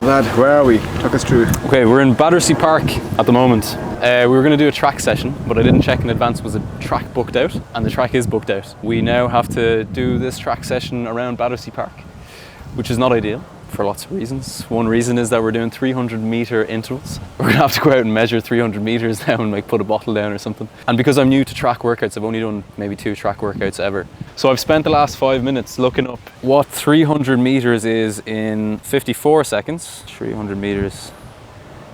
Lad, where are we? Talk us through. Okay, we're in Battersea Park at the moment. We were going to do a track session, but I didn't check in advance was a track booked out, and the track is booked out. We now have to do this track session around Battersea Park, which is not ideal for lots of reasons. One reason is that we're doing 300-metre intervals. We're going to have to go out and measure 300 metres now and like put a bottle down or something. And because I'm new to track workouts, I've only done maybe 2 track workouts ever. So I've spent the last 5 minutes looking up what 300 metres is in 54 seconds. 300 metres.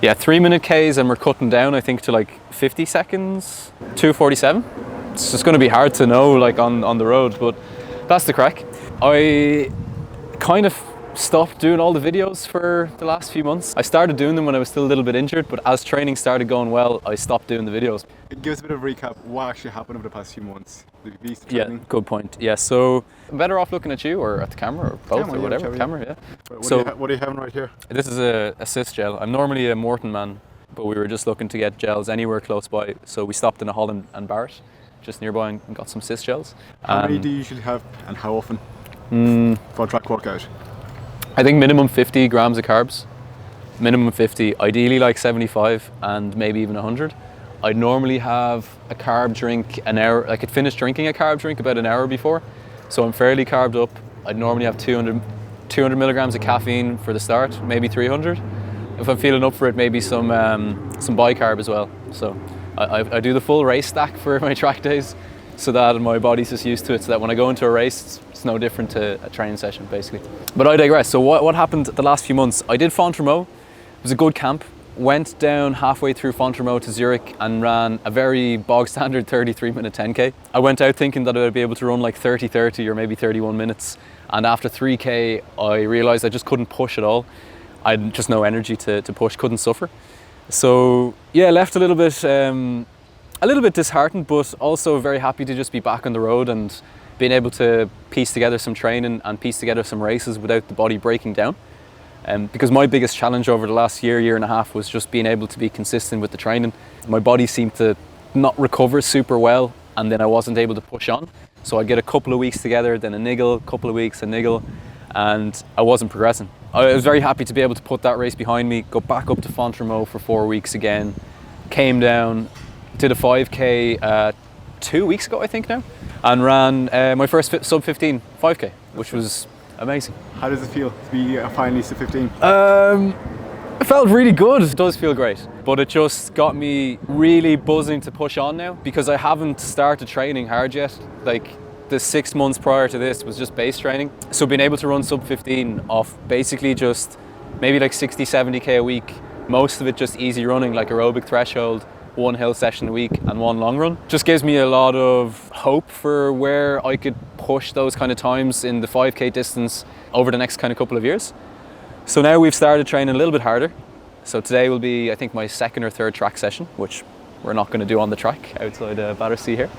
Yeah, 3-minute Ks, and we're cutting down, I think, to like 50 seconds, 2:47. It's just going to be hard to know like on the road, but that's the crack. I kind of stopped doing all the videos for the last few months. I started doing them when I was still a little bit injured, but as training started going well, I stopped doing the videos. Give us a bit of a recap. What actually happened over the past few months? Yeah, good point. Yeah, so I'm better off looking at you or at the camera or both or whatever. Camera, yeah. What are you having right here? This is a cyst gel. I'm normally a Morton man, but we were just looking to get gels anywhere close by, so we stopped in a Holland and Barrett just nearby and got some cyst gels. How many do you usually have, and how often for a track workout? I think minimum 50 grams of carbs, minimum 50, ideally like 75 and maybe even 100. I'd normally have a carb drink an hour, I could finish drinking a carb drink about an hour before, so I'm fairly carbed up. I'd normally have 200 milligrams of caffeine for the start, maybe 300. If I'm feeling up for it, maybe some bicarb as well. So I do the full race stack for my track days, so that my body's just used to it, so that when I go into a race, it's no different to a training session, basically. But I digress. So what happened the last few months? I did Fontramaux. It was a good camp. Went down halfway through Fontramaux to Zurich and ran a very bog standard 33-minute 10K. I went out thinking that I'd be able to run like 30 or maybe 31 minutes. And after 3K, I realized I just couldn't push at all. I had just no energy to push, couldn't suffer. So yeah, left a little bit disheartened, but also very happy to just be back on the road and being able to piece together some training and piece together some races without the body breaking down. Because my biggest challenge over the last year and a half was just being able to be consistent with the training. My body seemed to not recover super well, and then I wasn't able to push on. So I'd get a couple of weeks together, then a niggle, couple of weeks, a niggle, and I wasn't progressing. I was very happy to be able to put that race behind me, go back up to Fontramaux for 4 weeks again, came down, did a 5K 2 weeks ago, I think now, and ran my first sub 15 5K, which was amazing. How does it feel to be finally sub 15? It felt really good. It does feel great, but it just got me really buzzing to push on now, because I haven't started training hard yet. Like the 6 months prior to this was just base training. So being able to run sub 15 off basically just maybe like 60-70K a week, most of it just easy running, like aerobic threshold, 1 hill session a week and 1 long run, just gives me a lot of hope for where I could push those kind of times in the 5K distance over the next kind of couple of years. So now we've started training a little bit harder. So today will be, I think, my 2nd or 3rd track session, which we're not going to do on the track outside Battersea here.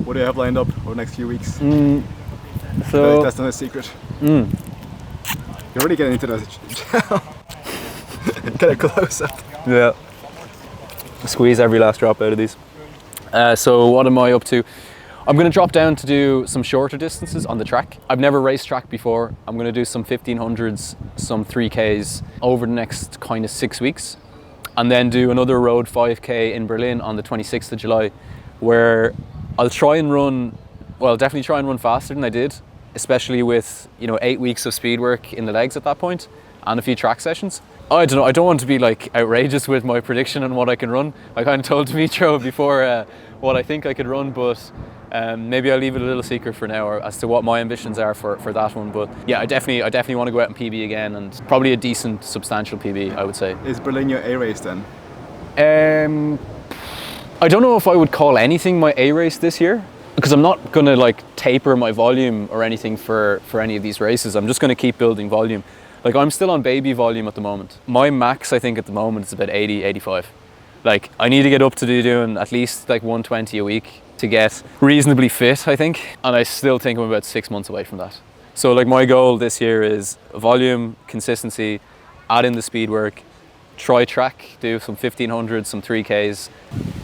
What do you have lined up over the next few weeks? So that's not a secret. You're really getting into that. Get it close up. Yeah. Squeeze every last drop out of these. So what am I up to? I'm going to drop down to do some shorter distances on the track. I've never raced track before. I'm going to do some 1500s, some 3Ks over the next kind of 6 weeks, and then do another road 5K in Berlin on the 26th of July, where I'll try and run, well, definitely try and run faster than I did, especially with, 8 weeks of speed work in the legs at that point and a few track sessions. I don't know, I don't want to be like outrageous with my prediction on what I can run. I kind of told Dimitro before what I think I could run, but maybe I'll leave it a little secret for now as to what my ambitions are for that one. But yeah, I definitely want to go out and PB again, and probably a decent, substantial PB, I would say. Is Berlin your A race then? I don't know if I would call anything my A race this year, because I'm not going to like taper my volume or anything for any of these races. I'm just going to keep building volume. Like, I'm still on baby volume at the moment. My max, I think, at the moment is about 80, 85. Like, I need to get up to doing at least like 120 a week to get reasonably fit, I think. And I still think I'm about 6 months away from that. So like, my goal this year is volume, consistency, add in the speed work, try track, do some 1500s, some 3Ks,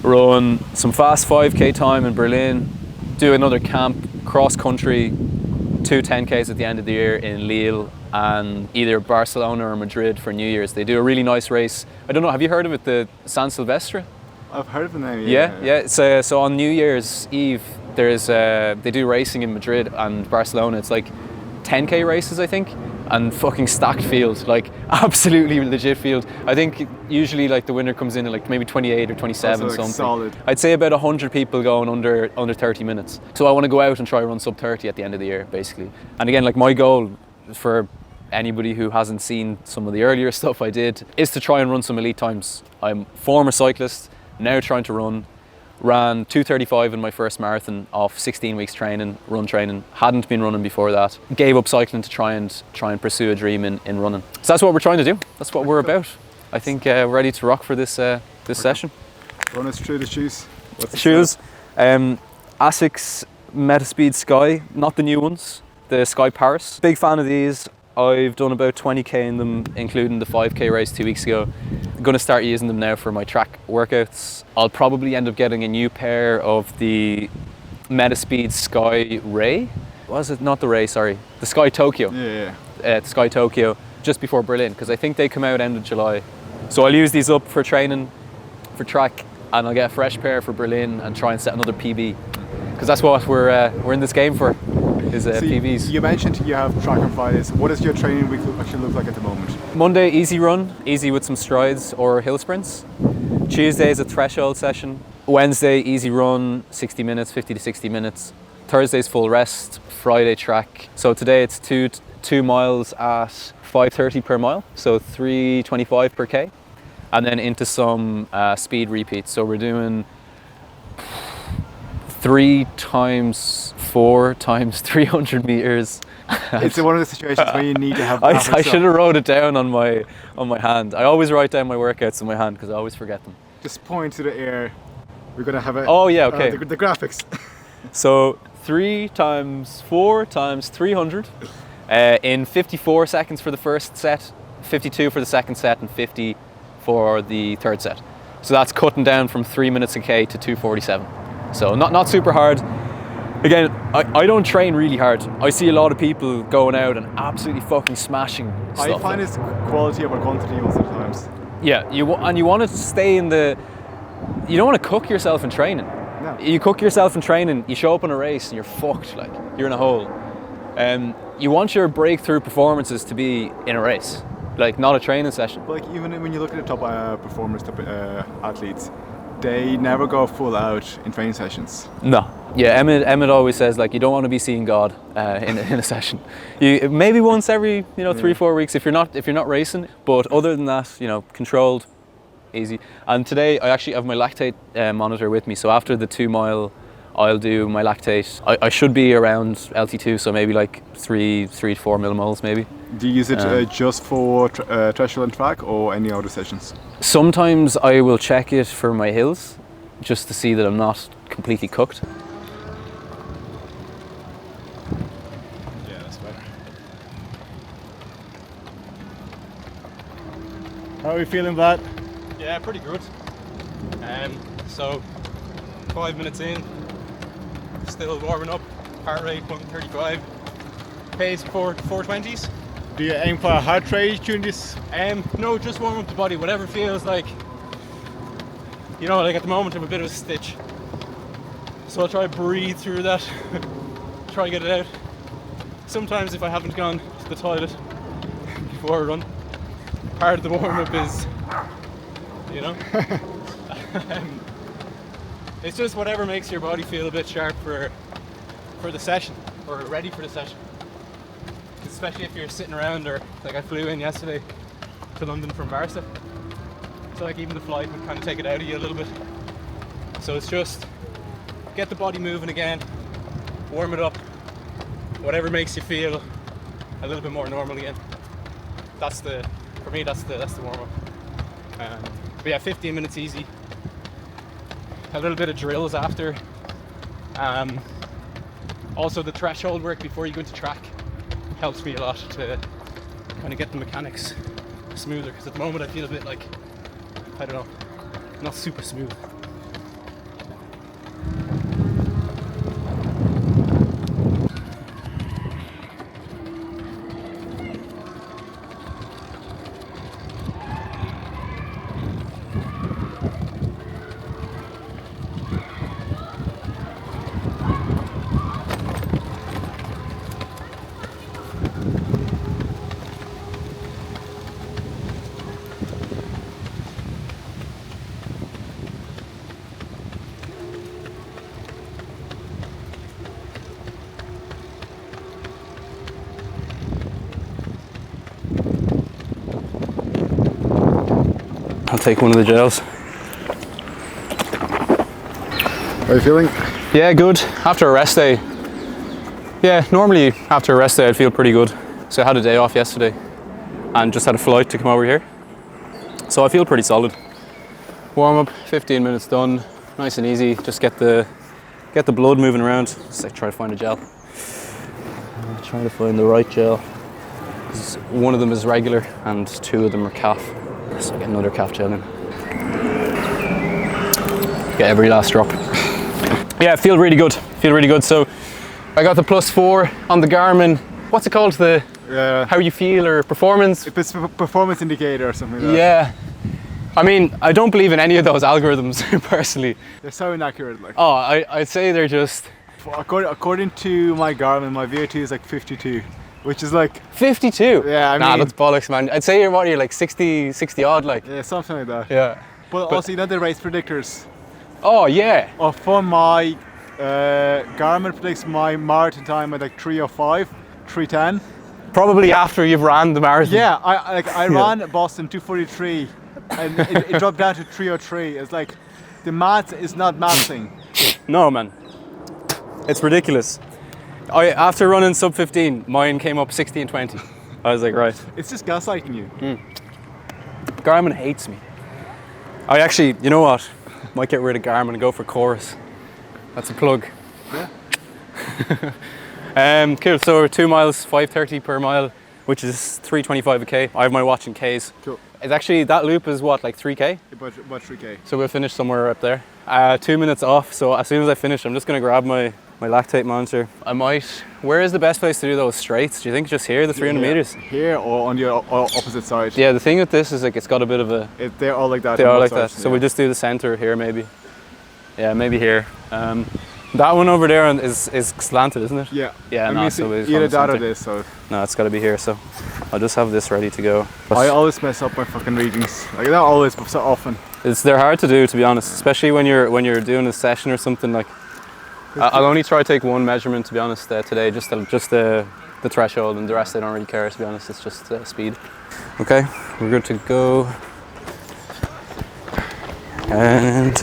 run some fast 5K time in Berlin, do another camp, cross country, 2 10Ks at the end of the year in Lille and either Barcelona or Madrid for New Year's. They do a really nice race. I don't know, have you heard of it, the San Silvestre? I've heard of the name. Yeah. So on New Year's Eve, they do racing in Madrid and Barcelona. It's like 10k races, I think, and fucking stacked field, like absolutely legit field. I think usually like the winner comes in at like maybe 28 or 27 also, like, something. solid. I'd say about 100 people going under 30 minutes. So I want to go out and try run sub 30 at the end of the year, basically. And again, like my goal for anybody who hasn't seen some of the earlier stuff I did is to try and run some elite times. I'm a former cyclist, now trying to run. Ran 2:35 in my first marathon off 16 weeks training, run training. Hadn't been running before that. Gave up cycling to try and pursue a dream in running. So that's what we're trying to do. That's what we're about. I think we're ready to rock for this session. Run us through the shoes. What's the Shoes, Asics Metaspeed Sky, not the new ones, the Sky Paris. Big fan of these. I've done about 20k in them, including the 5k race 2 weeks ago. I'm going to start using them now for my track workouts. I'll probably end up getting a new pair of the Metaspeed Sky Ray. Was it not the Ray? Sorry, the Sky Tokyo. Yeah. The Sky Tokyo just before Berlin, because I think they come out end of July. So I'll use these up for training, for track, and I'll get a fresh pair for Berlin and try and set another PB, because that's what we're in this game for. Is PBs. You mentioned you have track on Fridays. What does your training week actually look like at the moment? Monday, easy run, easy with some strides or hill sprints. Tuesday is a threshold session. Wednesday, easy run, 60 minutes, 50 to 60 minutes. Thursday's full rest. Friday, track. So today it's 2 miles at 5:30 per mile, so 3:25 per k, and then into some speed repeats. So we're doing 3 times 4 times 300 meters. It's one of the situations where you need to have. I should have wrote it down on my hand. I always write down my workouts in my hand because I always forget them. Just point to the air. We're gonna have a. Oh yeah, okay. The graphics. So 3 times 4 times 300 in 54 seconds for the first set, 52 for the second set, and 50 for the third set. So that's cutting down from 3 minutes a k to 2:47. So not super hard. Again, I don't train really hard. I see a lot of people going out and absolutely fucking smashing stuff. I find it's quality over quantity most of the times. Yeah, you want to stay in the. You don't want to cook yourself in training. No. You cook yourself in training, you show up in a race and you're fucked. Like you're in a hole. You want your breakthrough performances to be in a race, like not a training session. But like even when you look at the top performers, top athletes, they never go full out in training sessions. No. Yeah, Emmett always says like you don't want to be seeing God in a session. You maybe once every 3-4 weeks if you're not racing. But other than that, controlled, easy. And today I actually have my lactate monitor with me. So after the 2 mile, I'll do my lactate. I should be around LT2, so maybe like 3 to 4 millimoles maybe. Do you use it just for threshold and track or any other sessions? Sometimes I will check it for my hills, just to see that I'm not completely cooked. Yeah, that's better. How are we feeling, Vlad? Yeah, pretty good. So 5 minutes in, still warming up, heart rate 135, pace 420s. Do you aim for a heart rate during this? No, just warm up the body, whatever feels like. Like at the moment I'm a bit of a stitch. So I'll try to breathe through that, try to get it out. Sometimes if I haven't gone to the toilet before I run, part of the warm up is, it's just whatever makes your body feel a bit sharp for the session, or ready for the session. Especially if you're sitting around, or like I flew in yesterday to London from Barca. So like even the flight would kind of take it out of you a little bit. So it's just get the body moving again, warm it up, whatever makes you feel a little bit more normal again. For me that's the warm up. But yeah, 15 minutes easy. A little bit of drills after. Also the threshold work before you go into track helps me a lot to kind of get the mechanics smoother, because at the moment I feel a bit like, I don't know, not super smooth. I'll take one of the gels. How are you feeling? Yeah, good. After a rest day. Yeah, normally after a rest day I'd feel pretty good. So I had a day off yesterday and just had a flight to come over here. So I feel pretty solid. Warm up, 15 minutes done, nice and easy. Just get the blood moving around. Just like try to find a gel. I'm trying to find the right gel. One of them is regular and two of them are calf. So I get another calf gel in. Get every last drop. Yeah, I feel really good. So I got the +4 on the Garmin. What's it called? The how you feel or performance? It's a performance indicator or something like that. Yeah. I mean, I don't believe in any of those algorithms personally. They're so inaccurate. Like. Oh, I'd say they're just... According to my Garmin, my VO2 is like 52, which is like... 52? Yeah, I nah, mean... that's bollocks, man. I'd say you're 60 odd, like. Yeah, something like that. Yeah. But also, you know the race predictors? Oh, yeah. Oh, for my Garmin predicts my marathon time at like 3:05, 3:10. Probably after you've ran the marathon. Yeah, I ran Boston 2:43 and it dropped down to 3:03. It's like the maths is not mathsing. No, man. It's ridiculous. After running sub 15, mine came up 60 and 20. I was like, right. It's just gaslighting you. Garmin hates me. I actually, you know what? Might get rid of Garmin and go for Chorus. That's a plug. Yeah. Cool, so we're 2 miles, 5:30 per mile, which is 3:25 a K. I have my watch in Ks. Cool. It's actually, that loop is what, like 3K? About 3K. So we'll finish somewhere up there. 2 minutes off, so as soon as I finish, I'm just gonna grab my lactate monitor. I might, where is the best place to do those straights? Do you think just here, the 300 meters? Here or on the opposite side? Yeah, the thing with this is like it's got a bit of a... They're all like that. They on are both like that. sides, So yeah. we'll just do the center here maybe. Yeah, maybe here. That one over there is slanted, isn't it? Yeah. Yeah, I no, mean, so we'll either find that or something. this. So No, it's got to be here, so I'll just have this ready to go. I always mess up my fucking readings. Like not always, but so often. They're hard to do, to be honest, especially when you're doing a session or something. Like I'll only try to take one measurement, to be honest, today, just the threshold, and the rest I don't really care, to be honest. It's just speed. Okay, we're good to go. And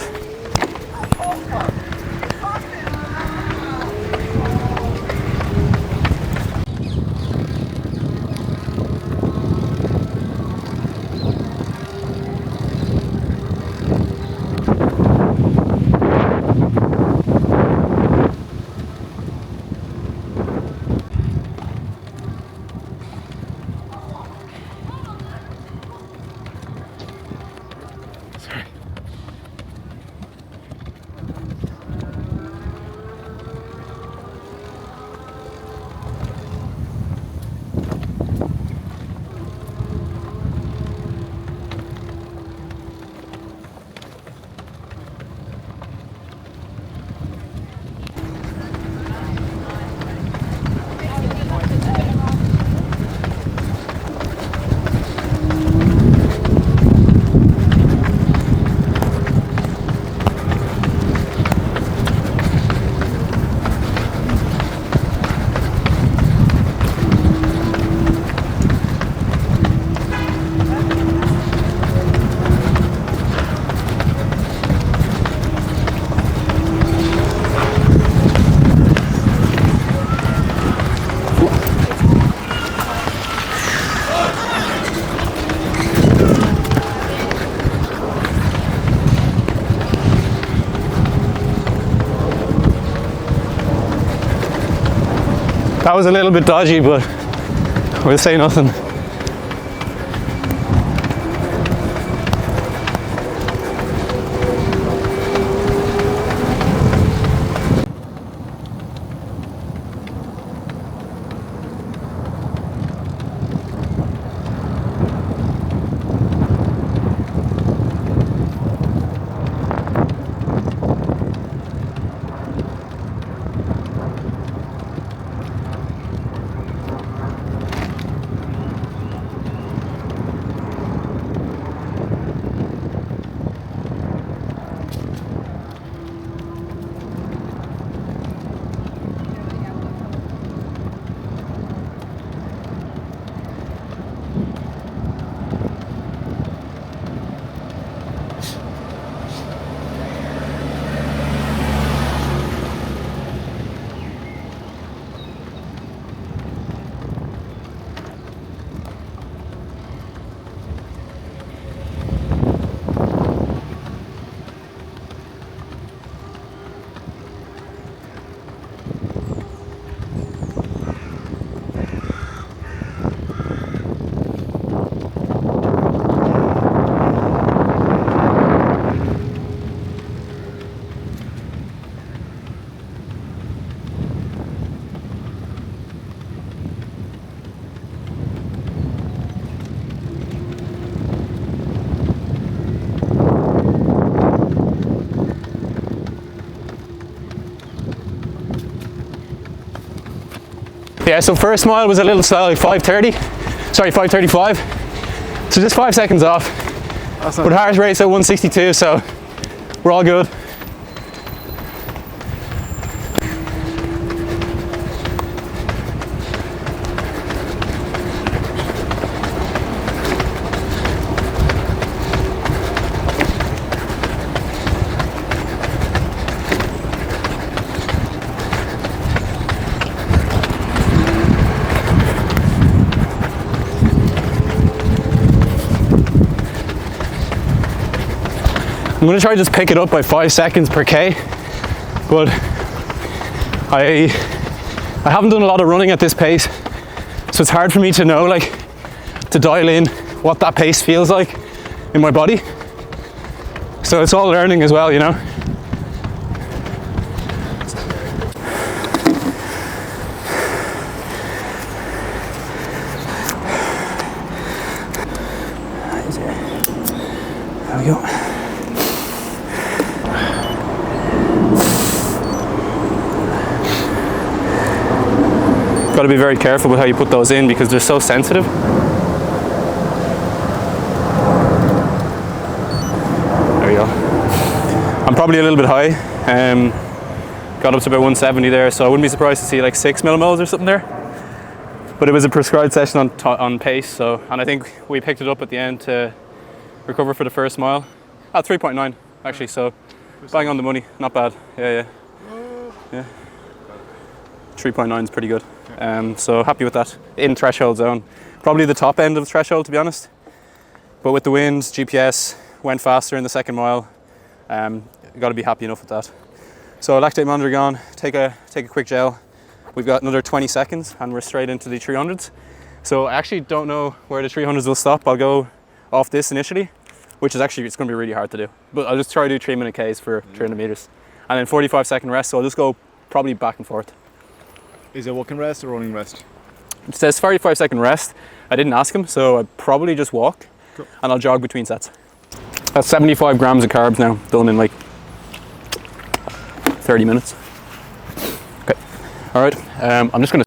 that was a little bit dodgy, but we'll say nothing. Yeah, so first mile was a little slow, like 5:30. Sorry, 5:35. So just 5 seconds off. Awesome. But heart rate's at 162, so we're all good. I'm going to try to just pick it up by 5 seconds per K, but I haven't done a lot of running at this pace, so it's hard for me to know, like, to dial in what that pace feels like in my body. So it's all learning as well, you know. There we go. Got to be very careful with how you put those in because they're so sensitive. There we go. I'm probably a little bit high. Got up to about 170 there, so I wouldn't be surprised to see like 6 millimoles or something there. But it was a prescribed session on pace, so, and I think we picked it up at the end to recover for the first mile. 3.9 actually, so bang on the money, not bad. Yeah. 3.9 is pretty good. So happy with that. In threshold zone. Probably the top end of the threshold, to be honest. But with the wind, GPS, went faster in the second mile. Got to be happy enough with that. So lactate monitor gone, take a quick gel. We've got another 20 seconds and we're straight into the 300s. So I actually don't know where the 300s will stop. I'll go off this initially, which is actually, it's going to be really hard to do. But I'll just try to do 3-minute Ks for 300 meters. And then 45-second rest, so I'll just go probably back and forth. Is it walking rest or running rest? It says 45-second rest. I didn't ask him, so I'd probably just walk. Cool. And I'll jog between sets. That's 75 grams of carbs now, done in like 30 minutes. Okay, all right, I'm just gonna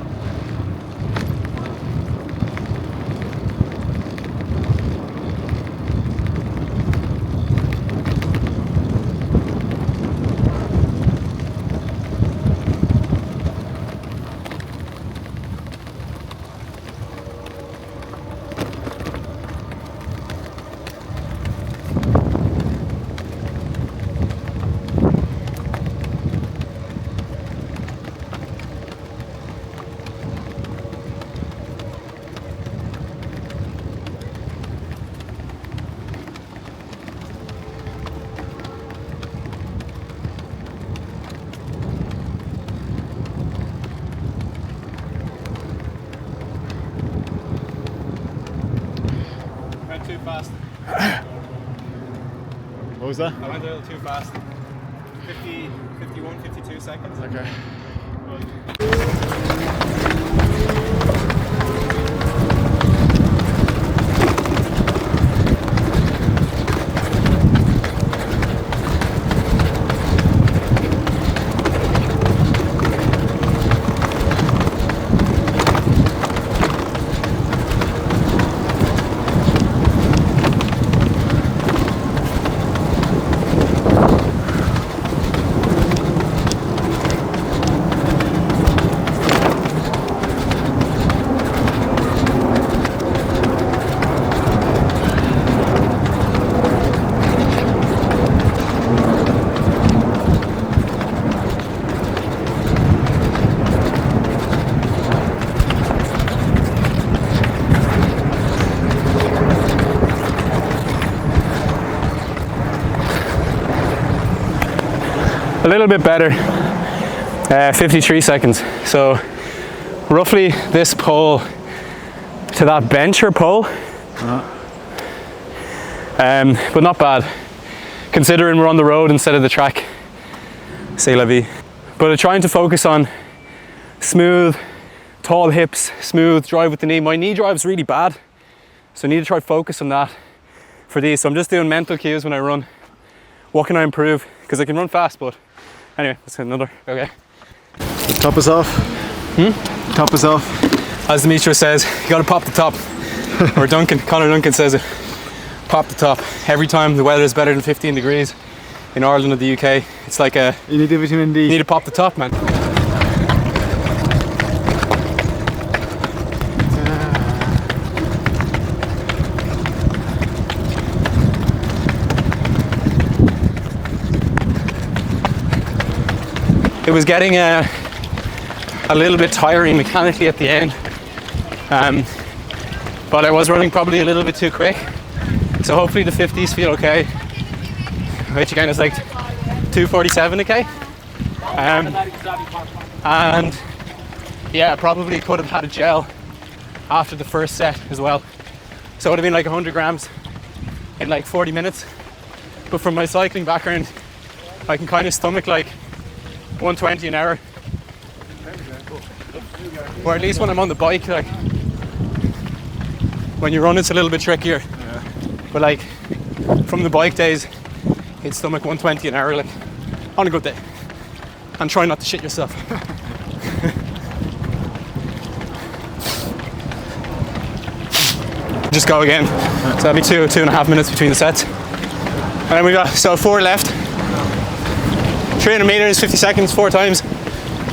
too fast. What was that? I went a little too fast. 50, 51, 52 seconds. Okay. A little bit better, 53 seconds. So roughly this pull to that bench or pull, but not bad, considering we're on the road instead of the track. C'est la vie. But I'm trying to focus on smooth, tall hips, smooth drive with the knee. My knee drive's really bad, so I need to try to focus on that for these. So I'm just doing mental cues when I run. What can I improve? Because I can run fast, but anyway, that's another. Okay. Top us off. Top us off. As Demetrio says, you gotta pop the top. Or Conor Duncan says it, pop the top. Every time the weather is better than 15 degrees in Ireland or the UK, it's like you need the vitamin D. You need to pop the top, man. It was getting a little bit tiring mechanically at the end, but I was running probably a little bit too quick, so hopefully the 50s feel okay, which again is like 2:47 okay, and yeah, probably could have had a gel after the first set as well, so it would have been like 100 grams in like 40 minutes, but from my cycling background I can kind of stomach like 120 an hour, or at least when I'm on the bike. Like when you run it's a little bit trickier, but like from the bike days it's stomach 120 an hour, like on a good day, and try not to shit yourself. Just go again, so that'll be 2.5 minutes between the sets, and then we got 4 left. 300 meters, 50 seconds, 4 times,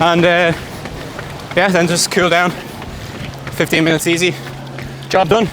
and yeah, then just cool down. 15 minutes easy. Job done.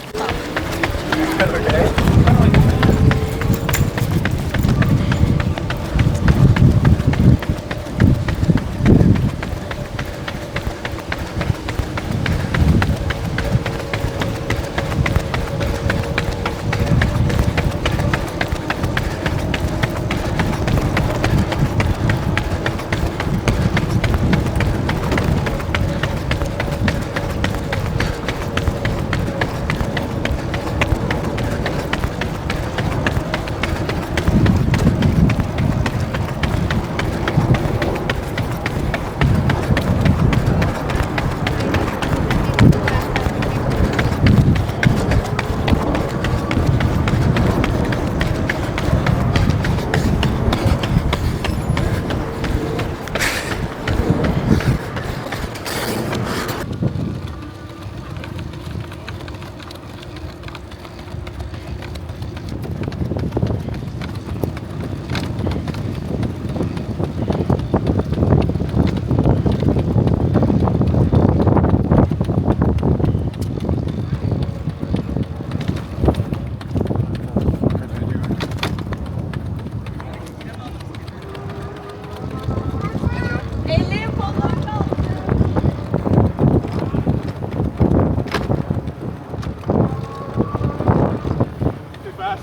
Too fast.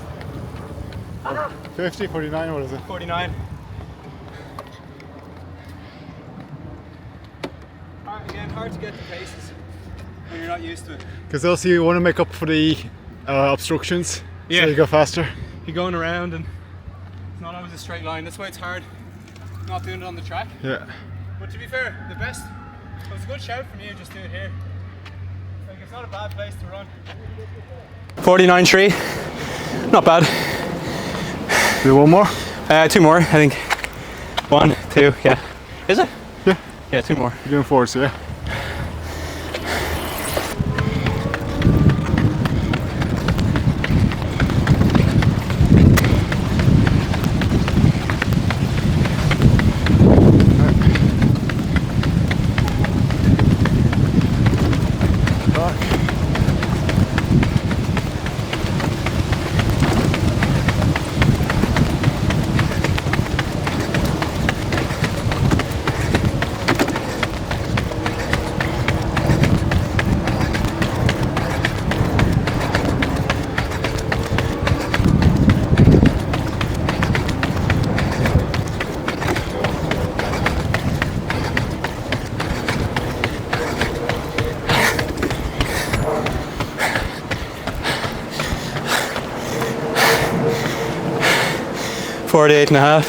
50, 49, what is it? 49. Again, hard to get the paces when you're not used to it. Because also you want to make up for the obstructions, Yeah. so you go faster. You're going around and it's not always a straight line. That's why it's hard not doing it on the track. Yeah. But to be fair, the best, it was a good shout from you, just do it here. Like, it's not a bad place to run. 49.3, not bad. Do one more? 2 more, I think. 1, 2, yeah. Is it? Yeah. Yeah, 2 more. You're doing 4, so yeah. Forty-eight and a half.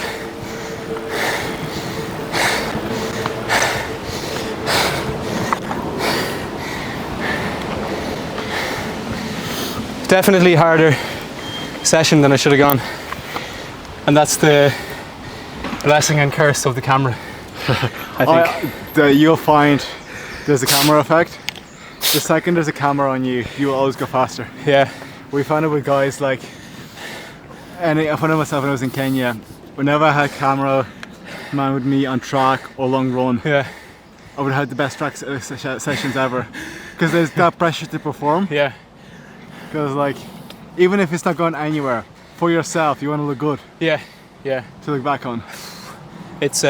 Definitely harder session than I should have gone, and that's the blessing and curse of the camera. I think You'll find there's a camera effect. The second there's a camera on you, you will always go faster. Yeah. We found it with guys like, and I found it myself when I was in Kenya. Whenever I had camera man with me on track or long run, Yeah. I would have the best track sessions ever. Because there's that pressure to perform. Yeah. Because like, even if it's not going anywhere, for yourself, you want to look good Yeah. Yeah. to look back on. It's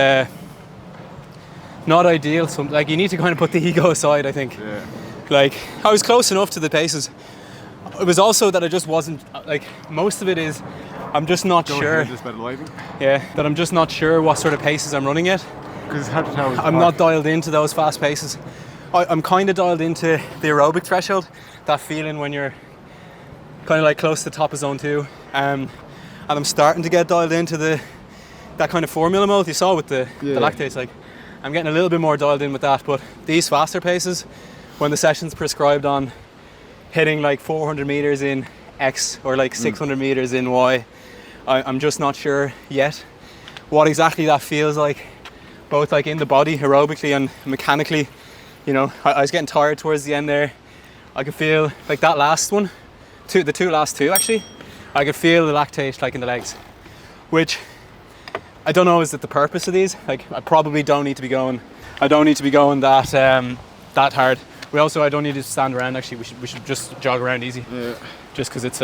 not ideal. Like you need to kind of put the ego aside, I think. Yeah. Like I was close enough to the paces. It was also that I just wasn't like most of it is I'm just not sure. Just better lighting. Yeah, that I'm just not sure what sort of paces I'm running at. Because it's hard to tell. I'm not dialed into those fast paces. I'm kind of dialed into the aerobic threshold, that feeling when you're kind of like close to the top of zone 2. And I'm starting to get dialed into that kind of formula mode you saw with the lactates. Like I'm getting a little bit more dialed in with that, but these faster paces, when the session's prescribed on hitting like 400 meters in X or like 600 meters in Y, I'm just not sure yet what exactly that feels like, both like in the body aerobically and mechanically. You know, I was getting tired towards the end there. I could feel like that last one, the last two actually, I could feel the lactate like in the legs, which I don't know, is it the purpose of these? Like I probably don't need to be going. I don't need to be going that that hard. I don't need to stand around. Actually, we should just jog around easy. Yeah. Just because it's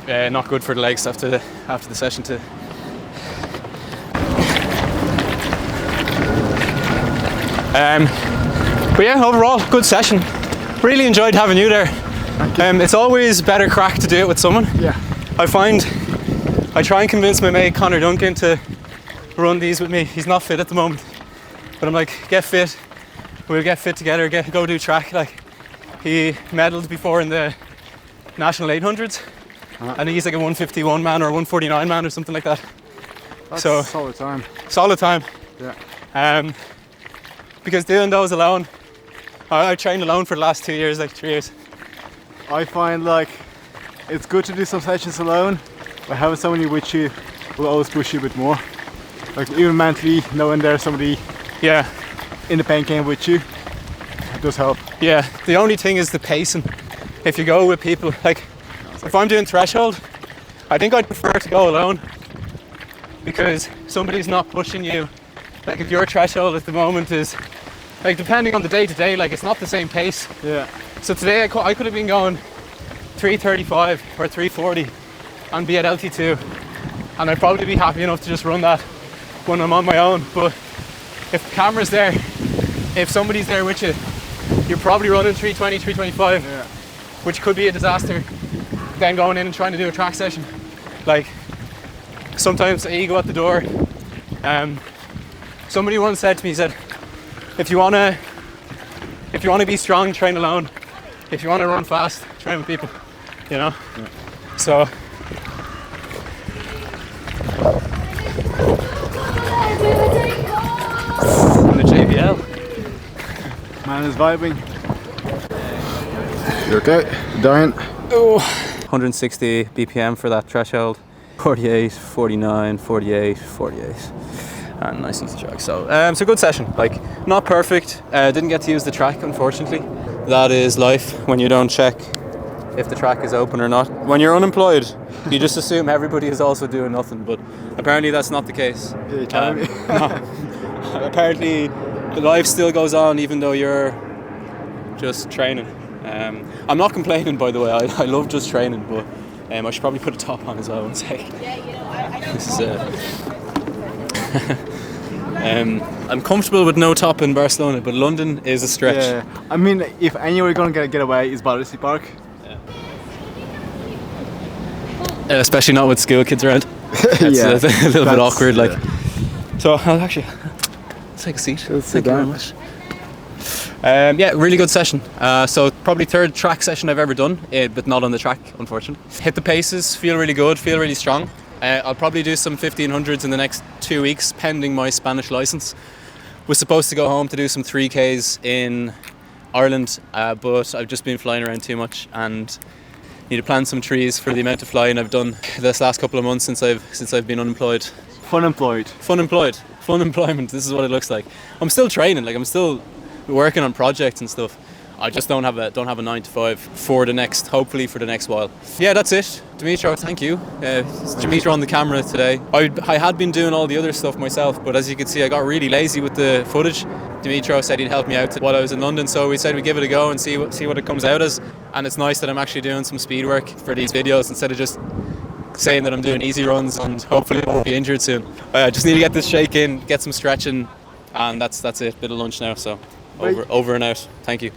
not good for the legs after the session to. But yeah, overall, good session. Really enjoyed having you there. It's always better crack to do it with someone. Yeah. I try and convince my mate Connor Duncan to run these with me. He's not fit at the moment, but I'm like, get fit. We'll get fit together. Go do track. Like he medalled before in the national 800s, and he's like a 151 man or a 149 man or something like that. That's so solid time. Solid time. Yeah. Because doing those alone, I trained alone for the last 2 years, like 3 years. I find like it's good to do some sessions alone, but having somebody with you will always push you a bit more. Like even mentally, knowing there's somebody in the pain game with you does help. Yeah, the only thing is the pacing. If you go with people, like if I'm doing threshold, I think I'd prefer to go alone because somebody's not pushing you. Like if your threshold at the moment is, like depending on the day to day, like it's not the same pace. Yeah. So today I could have been going 335 or 340 and be at LT2, and I'd probably be happy enough to just run that when I'm on my own. But if the camera's there, if somebody's there with you, you're probably running 320, 325, which could be a disaster. Then going in and trying to do a track session, like sometimes the ego at the door. Somebody once said to me, he said, if you wanna be strong, train alone. If you wanna run fast, train with people. You know? Yeah. So in the JBL. Man is vibing. You okay? Dying? Oh. 160 BPM for that threshold. 48, 49, 48, 48. And nice easy track. So so good session. Like not perfect. Didn't get to use the track, unfortunately. That is life when you don't check if the track is open or not. When you're unemployed, you just assume everybody is also doing nothing, but apparently that's not the case. No. Apparently the life still goes on even though you're just training. I'm not complaining, by the way. I love just training, but I should probably put a top on as well one sec. This is I'm comfortable with no top in Barcelona, but London is a stretch. Yeah, I mean, if anywhere you're going to get away is Battersea Park. Especially not with school kids around. It's a little bit awkward. Like, so I'll actually take a seat. Thank you very much. Really good session. So probably third track session I've ever done, but not on the track, unfortunately. Hit the paces, feel really good, feel really strong. I'll probably do some 1500s in the next 2 weeks, pending my Spanish license. Was supposed to go home to do some 3Ks in Ireland, but I've just been flying around too much and need to plant some trees for the amount of flying I've done this last couple of months since I've been unemployed. Fun employment. This is what it looks like. I'm still training. Like I'm still working on projects and stuff. I just don't have a 9 to 5 for the next, hopefully for the next while. Yeah, that's it. Dimitro, thank you. It's Dimitro on the camera today. I had been doing all the other stuff myself, but as you can see, I got really lazy with the footage. Dimitro said he'd help me out while I was in London, so we said we'd give it a go and see what it comes out as. And it's nice that I'm actually doing some speed work for these videos instead of just saying that I'm doing easy runs and hopefully I won't be injured soon. I just need to get this shake in, get some stretching, and that's it. Bit of lunch now, so over and out. Thank you.